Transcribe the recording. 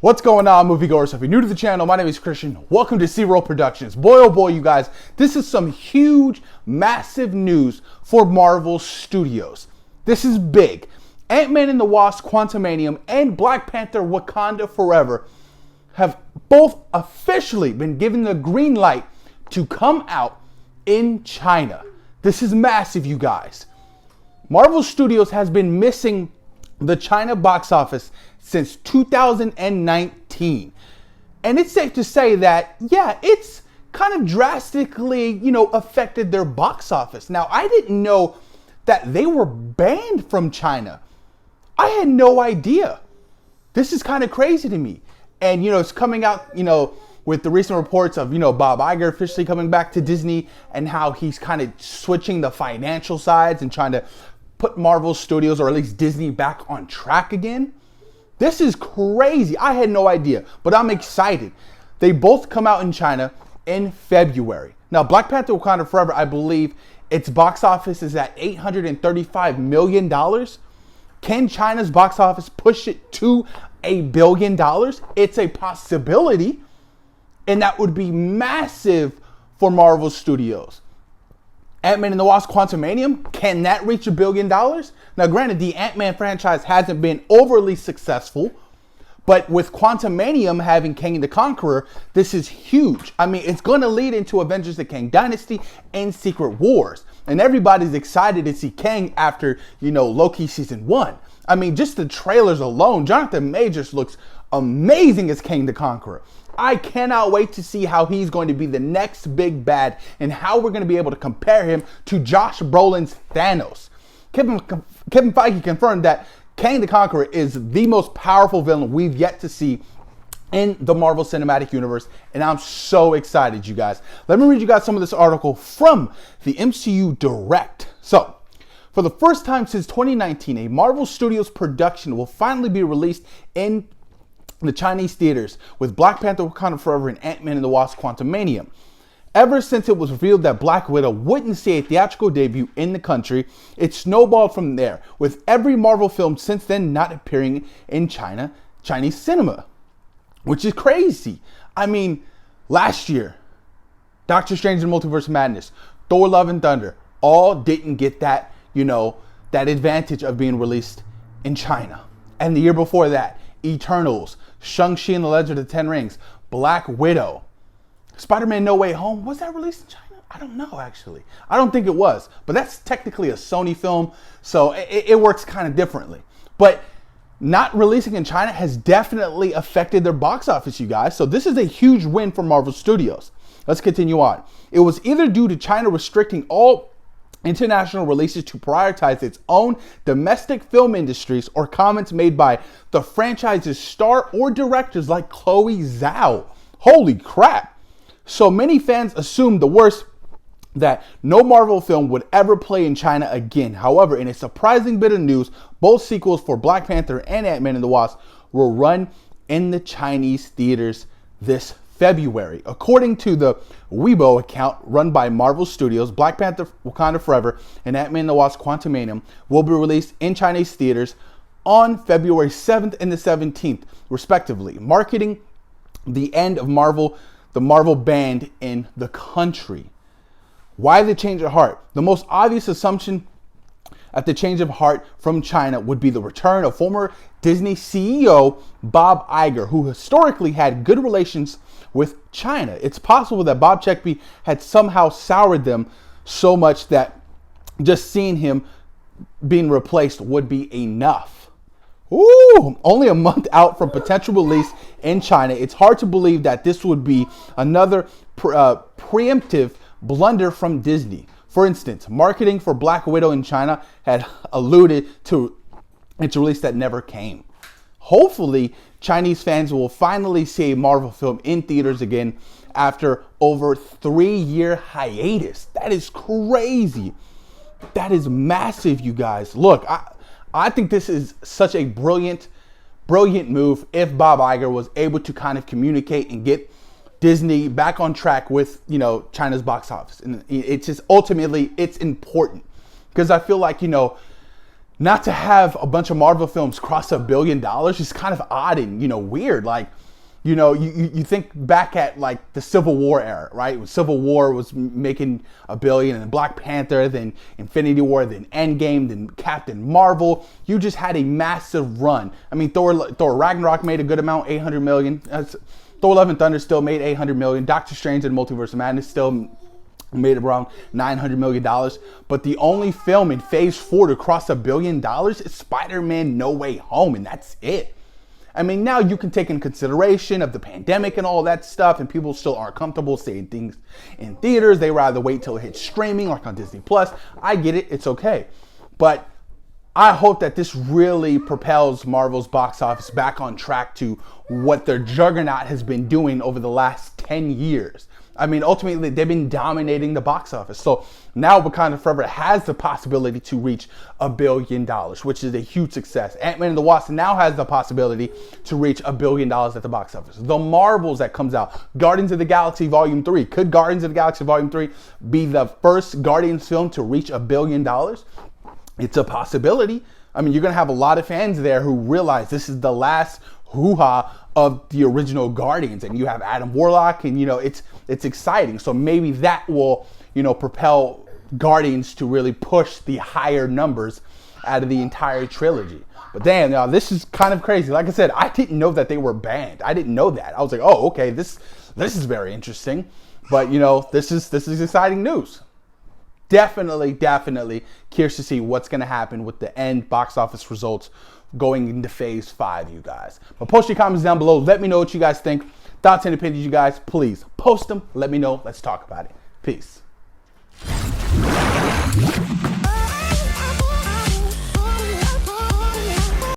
What's going on, moviegoers? If you're new to the channel, my name is Christian. Welcome to C-Roll Productions. Boy, oh boy, you guys, this is some huge, massive news for Marvel Studios. This is big. Ant-Man and the Wasp Quantumania and Black Panther Wakanda Forever have both officially been given the green light to come out in China. This is massive, you guys. Marvel Studios has been missing the China box office since 2019. And it's safe to say that, yeah, it's kind of drastically, affected their box office. Now, I didn't know that they were banned from China. I had no idea. This is kind of crazy to me. And, it's coming out, with the recent reports of, Bob Iger officially coming back to Disney and how he's kind of switching the financial sides and trying to put Marvel Studios, or at least Disney, back on track again. This is crazy. I had no idea, but I'm excited. They both come out in China in February. Now, Black Panther Wakanda Forever, I believe its box office is at $835 million. Can China's box office push it to $1 billion? It's a possibility, and that would be massive for Marvel Studios. Ant-Man and the Wasp Quantumania, can that reach $1 billion? Now, granted, the Ant-Man franchise hasn't been overly successful, but with Quantumania having Kang the Conqueror, this is huge. I mean, it's going to lead into Avengers: The Kang Dynasty and Secret Wars. And everybody's excited to see Kang after, Loki Season 1. I mean, just the trailers alone, Jonathan Majors looks amazing as Kang the Conqueror. I cannot wait to see how he's going to be the next big bad and how we're going to be able to compare him to Josh Brolin's Thanos. Kevin Feige confirmed that Kang the Conqueror is the most powerful villain we've yet to see in the Marvel Cinematic Universe, and I'm so excited, you guys. Let me read you guys some of this article from the MCU Direct. So, for the first time since 2019, a Marvel Studios production will finally be released in the Chinese theaters with Black Panther Wakanda Forever and Ant-Man and the Wasp Quantumania. Ever since it was revealed that Black Widow wouldn't see a theatrical debut in the country, it snowballed from there, with every Marvel film since then not appearing in Chinese cinema, which is crazy. I mean, last year, Doctor Strange and Multiverse of Madness, Thor: Love and Thunder, all didn't get that, that advantage of being released in China. And the year before that, Eternals, Shang-Chi and the Legend of the Ten Rings, Black Widow, Spider-Man No Way Home, was that released in China? I don't know, actually. I don't think it was, but that's technically a Sony film, so it works kind of differently. But not releasing in China has definitely affected their box office, you guys, so this is a huge win for Marvel Studios. Let's continue on. It was either due to China restricting all international releases to prioritize its own domestic film industries, or comments made by the franchise's star or directors like Chloe Zhao. Holy crap. So many fans assumed the worst, that no Marvel film would ever play in China again. However, in a surprising bit of news, both sequels for Black Panther and Ant-Man and the Wasp will run in the Chinese theaters this February. According to the Weibo account run by Marvel Studios, Black Panther Wakanda Forever and Ant-Man and the Wasp Quantumania will be released in Chinese theaters on February 7th and the 17th, respectively, marking the end of the Marvel ban in the country. Why the change of heart? The most obvious assumption at the change of heart from China would be the return of former Disney CEO Bob Iger, who historically had good relations with China. It's possible that Bob Chapek had somehow soured them so much that just seeing him being replaced would be enough. Ooh, only a month out from potential release in China, it's hard to believe that this would be another preemptive blunder from Disney. For instance, marketing for Black Widow in China had alluded to its release that never came. Hopefully, Chinese fans will finally see a Marvel film in theaters again after over 3-year hiatus. That is crazy. That is massive, you guys. Look, I think this is such a brilliant move if Bob Iger was able to kind of communicate and get Disney back on track with, China's box office. And it's just ultimately, it's important because I feel like, not to have a bunch of Marvel films cross $1 billion is kind of odd and, weird. Like, you think back at like the Civil War era, right? Civil War was making $1 billion, and Black Panther, then Infinity War, then Endgame, then Captain Marvel. You just had a massive run. I mean, Thor Ragnarok made a good amount, 800 million. Thor Love and Thunder still made 800 million. Doctor Strange and Multiverse of Madness still made around $900 million. But the only film in Phase 4 to cross $1 billion is Spider-Man No Way Home, and that's it. I mean, now you can take in consideration of the pandemic and all that stuff, and people still aren't comfortable seeing things in theaters. They rather wait till it hits streaming, like on Disney Plus. I get it, it's okay. But I hope that this really propels Marvel's box office back on track to what their juggernaut has been doing over the last 10 years. I mean, ultimately, they've been dominating the box office. So now Wakanda Forever has the possibility to reach $1 billion, which is a huge success. Ant-Man and the Wasp now has the possibility to reach $1 billion at the box office. The Marvels that comes out, Guardians of the Galaxy Volume 3. Could Guardians of the Galaxy Volume 3 be the first Guardians film to reach $1 billion? It's a possibility. I mean, you're going to have a lot of fans there who realize this is the last hoo-ha of the original Guardians, and you have Adam Warlock, and it's exciting. So maybe that will propel Guardians to really push the higher numbers out of the entire trilogy. But damn, now this is kind of crazy. Like I said, I didn't know that they were banned. I didn't know that. I was like, oh, okay, this is very interesting. But this is exciting news. Definitely curious to see what's going to happen with the end box office results going into Phase 5, you guys. But post your comments down below. Let me know what you guys think. Thoughts and opinions, you guys. Please post them. Let me know. Let's talk about it. Peace.